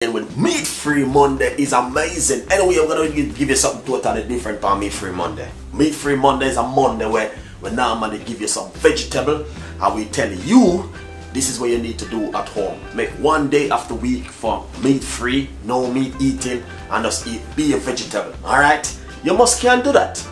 And with meat-free Monday is amazing. Anyway, I'm gonna give you something totally different on meat-free Monday. Meat-free Monday is a Monday where we normally give you some vegetable and we tell you this is what you need to do at home. Make one day of the week for meat-free, no meat eating, and just be a vegetable. Alright? You can do that.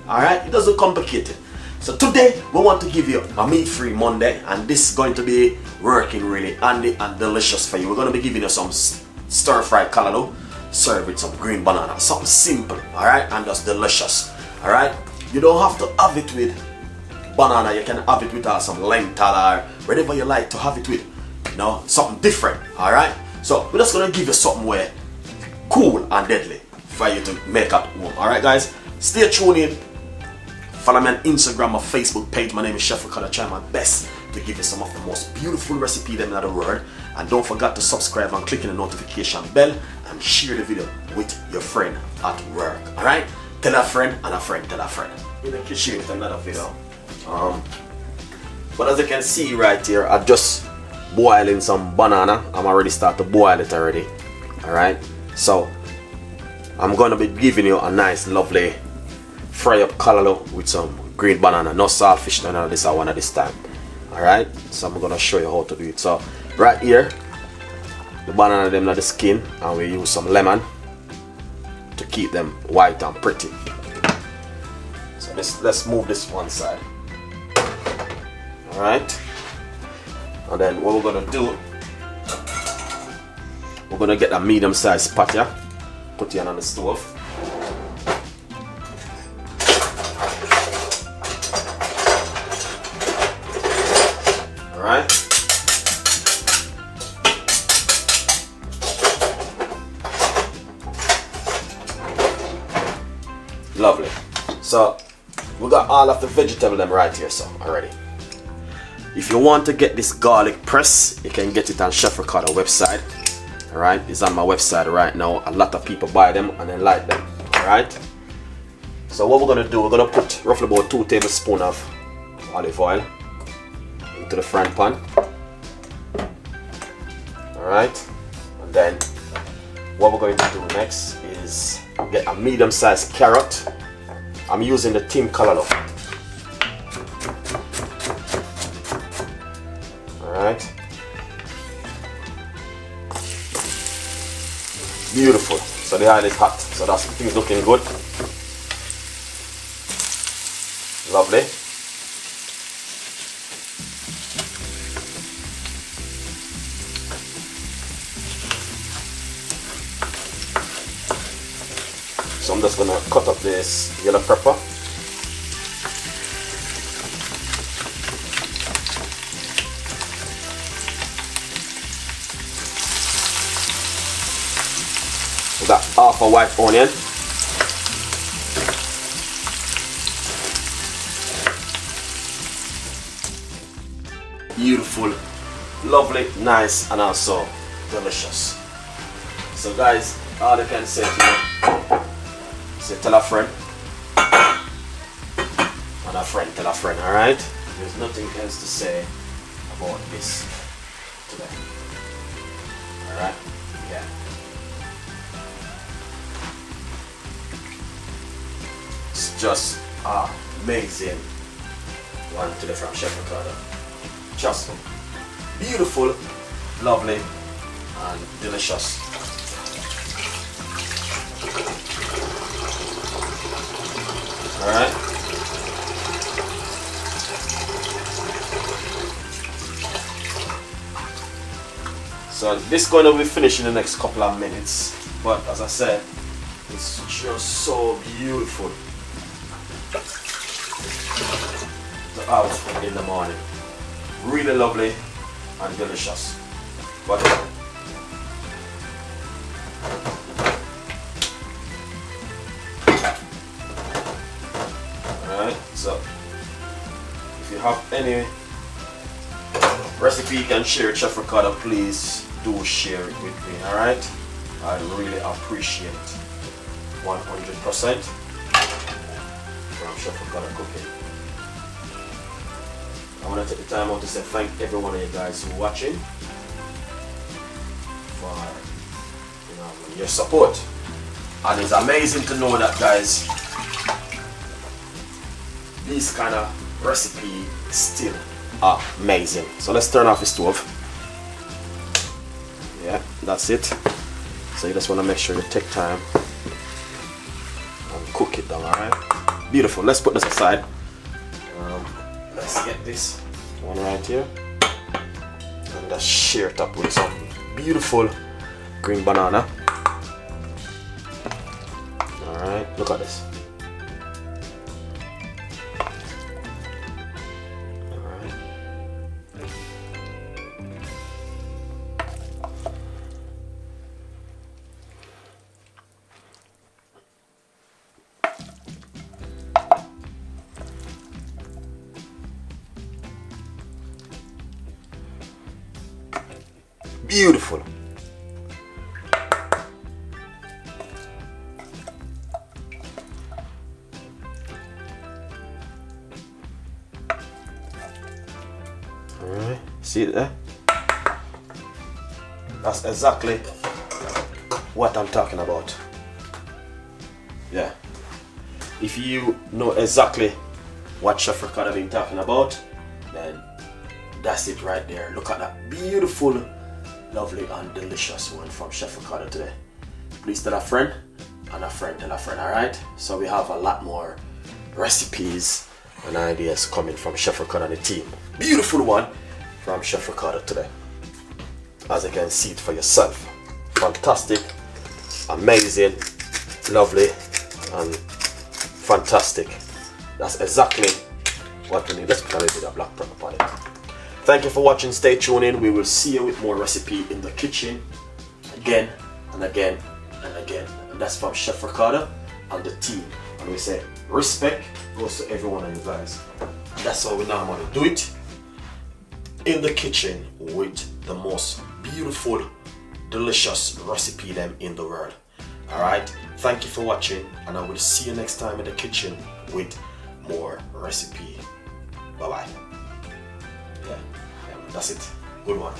Alright? It doesn't complicate it. So today we want to give you a meat-free Monday, and this is going to be working really handy and delicious for you. We're going to be giving you some stir-fried callaloo served with some green banana. Something simple, alright, and just delicious. Alright? You don't have to have it with banana. You can have it with some lentil or whatever you like to have it with. You know, something different. Alright? So we're just going to give you something where cool and deadly for you to make at home. Alright guys? Stay tuned in. Follow me on Instagram or Facebook page. My name is Chef Ricardo. I try my best to give you some of the most beautiful recipes in the world. And don't forget to subscribe and click on the notification bell and share the video with your friend at work. Alright? Tell a friend and a friend tell a friend. In the kitchen with another video. But as you can see right here, I'm just boiling some banana. I'm already started to boil it already. Alright? So I'm gonna be giving you a nice lovely fry up callaloo with some green banana. No saltfish, none of this I want at this time. Alright, so I'm gonna show you how to do it. So right here, the banana them are the skin, and we use some lemon to keep them white and pretty. So let's move this one side. Alright, and then what we're gonna do, we're gonna get a medium sized pot here, put it on the stove. Alright. Lovely. So we got all of the vegetable them right here, so already. If you want to get this garlic press, you can get it on Chef Ricardo website. Alright, it's on my website right now. A lot of people buy them and they like them. Alright. So what we're gonna do, we're gonna put roughly about 2 tablespoons of olive oil to the front pan. Alright, and then what we're going to do next is get a medium sized carrot. I'm using the team callaloo. Alright, beautiful. So the oil is hot, so that's things looking good. Lovely. So I'm just gonna cut up this yellow pepper. We got half a white onion. Beautiful, lovely, nice, and also delicious. So guys, all I can say to you, tell a friend, and a friend tell a friend, alright? There's nothing else to say about this today. Alright? Yeah. It's just amazing one today from Chef Ricardo. Just beautiful, lovely, and delicious. Alright. So this is going to be finished in the next couple of minutes. But as I said, it's just so beautiful to have in the morning. Really lovely and delicious. But so, if you have any recipe you can share, Chef Ricardo, please do share it with me, alright? I really appreciate it. 100% from Chef Ricardo Cooking. I want to take the time out to say thank every one of you guys who are watching for your support. And it's amazing to know that, guys, these kind of recipe still are amazing. So let's turn off the stove. Yeah, that's it. So you just want to make sure you take time and cook it down. Alright, beautiful. Let's put this aside. Let's get this one right here and just share it up with some beautiful green banana. Alright, look at this. Alright. Beautiful. Alright, see it there? That's exactly what I'm talking about. Yeah. If you know exactly what Chef Ricardo been talking about, then that's it right there. Look at that beautiful, lovely and delicious one from Chef Ricardo today. Please tell a friend and a friend tell a friend, alright? So we have a lot more recipes and ideas coming from Chef Ricardo and the team. Beautiful one from Chef Ricardo today. As you can see it for yourself. Fantastic, amazing, lovely and fantastic. That's exactly what we need. Let's put a little bit of black pepper on it. Thank you for watching. Stay tuned in. We will see you with more recipe in the kitchen again and again and again. And that's from Chef Ricardo and the team. And we say respect goes to every one of you guys. And that's how we normally do it in the kitchen with the most beautiful, delicious recipe them in the world. Alright, thank you for watching, and I will see you next time in the kitchen with more recipe. Bye bye. Yeah, that's it. Good one.